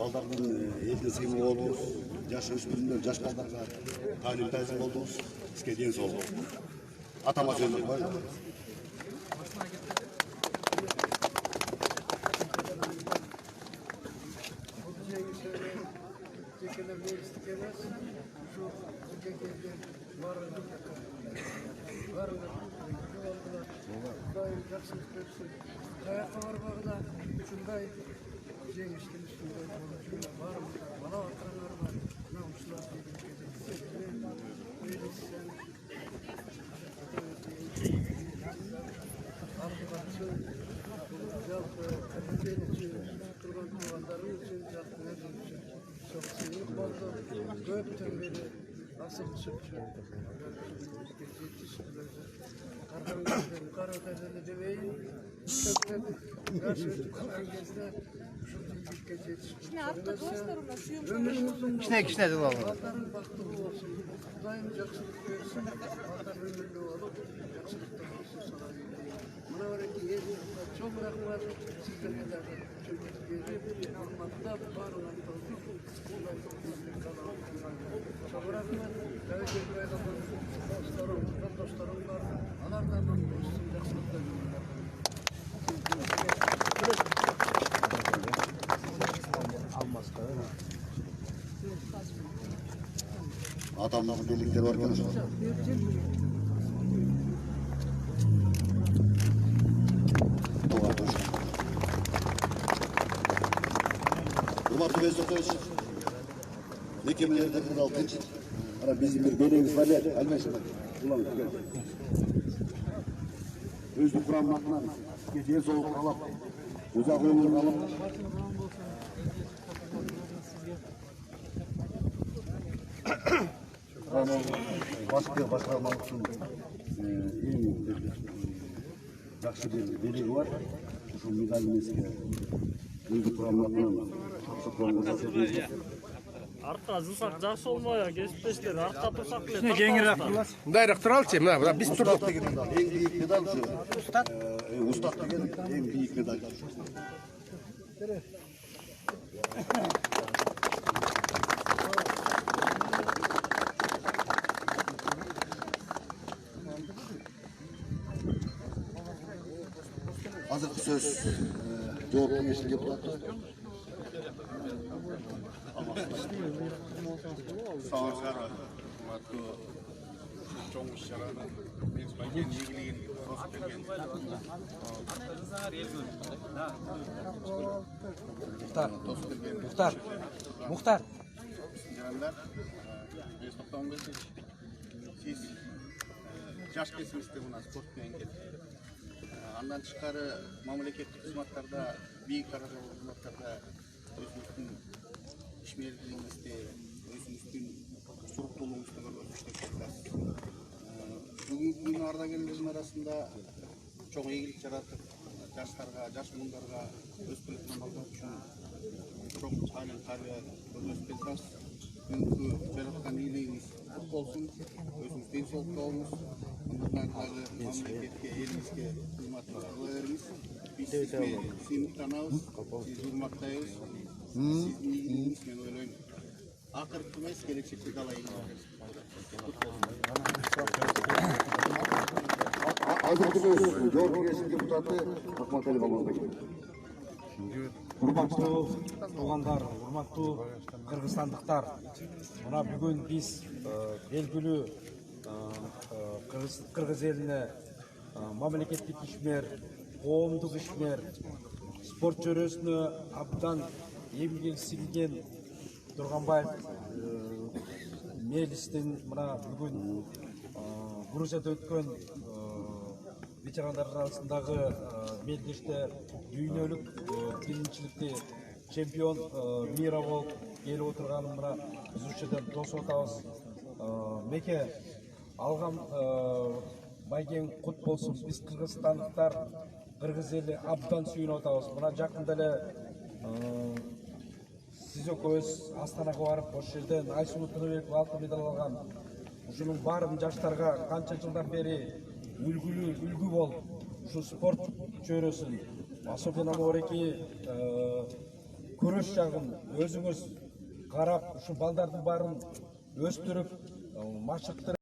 балдардын элдин сыймыл болдуңуз, жаш өспүрүмдөр, жаш балдарга таалим таасир болдуңуз. Сизге ден соолук. Атама сөз бар. Kayakta barmağına şunday jengiştin üstünde var mı? Bana oturanlar var. Namuslar asıl çıkıyor. Karakterleri demeyin. Kişine de var. Vatanın baktığı olsun. Daim жақсылық versin. Vatan ömürlü olup жақсылықта olsun sana. Buna öğreti yerine çok rahmet. Sizlere de çok gelip anlatıda var olan çok rahmet. Gelecek dostlarım var. Alardan olsun жақсылықта görürler. Atamdaki birlikleri var arkadaşlar. Hurmatlı Bezdoktoviç, mekemlerde 46. Ara bizim bir belemiz var ya, almayışlar. Ulan gel. Özlük kuramlarından geceye soğuk kalıp, uzak ömür kalıp. Başkanlık için en yaxşı bir belegi var. Şu medalimize özlük kuramlarından çok konuda. Артқа зылсақ жақсы болмай, кесіптештер, артқа тұрсақ біле Кішіне кеңірек тұрмас. Дайрақ тұра алшы, мына біз тұрдық. Ең биік медаль şu. Ustad деген ең биік медаль. Hazırkı söz Cevap Kengешінің депутаты. Саңырқар қымбатты чоң іс-шараны менсібайген игілігін қосып берген Мұхтар. жарандар, мен тоқтауымбетович, сіз жаш кесімізде мына спортпен келді. Андан тышқары мемлекеттік қызматтарда, биік дәрежелі қызматтарда өзіміздің ишмерлігімізде, өзіміздің сұрыптылығымызды көрсетіп келдік. Бүгінгі күн ардагерлердің арасында чоң игілік жаратып, жастарға, жас буындарға өз біліктің балдар үшін чоң тағылым тарбия көрсетіп келдік. Бүгінгі жаратқан игілігіңіз құт болсын, өзіңіз денсаулықта болыңыз. Bundan дағы мемлекетке, елімізге қызмат қыла беріңіз. Біз сізге сеніп танамыз, сізді құрматтаймыз. Сіздің игілігіңіз мен ойлаймын. Ақырғы емес, келешекте дала игілігіңіз. Hazırkı söz Cevap Kengешінің депутаты Ахматәлі Балуанбек. Құрматты туғандар, құрматты қырғызстандықтар. Мына бүгін біз белгілі Қырғыз еліне мемлекеттік ишмер, қоғамдық ишмер, спорт жөресіне абдан еңбегі сіңген Тұрғанбаев мелістің мына бүгін Грузияда өткен ветерандар арасындағы мелдеште дүйнөлік биринчиликте чемпион мира болып келіп отырғанын мына біз үшеден дос отабыз. Меке алған байген құт болсын. Біз қырғызстандықтар қырғыз елі абдан сүйін отабыз. Мына жақында эле сіз өз Астанаға барып, осы жерден Айсұлу Тыныбеков алтын медаль алған. Ушунун барын жаштарға қанша жылдан бері үлгі болып, ушу спорт чөйрөсүн особенно мореки күрөш жагын өзүңүз карап, ушу балдардын баарын өстүрүп, машыктырып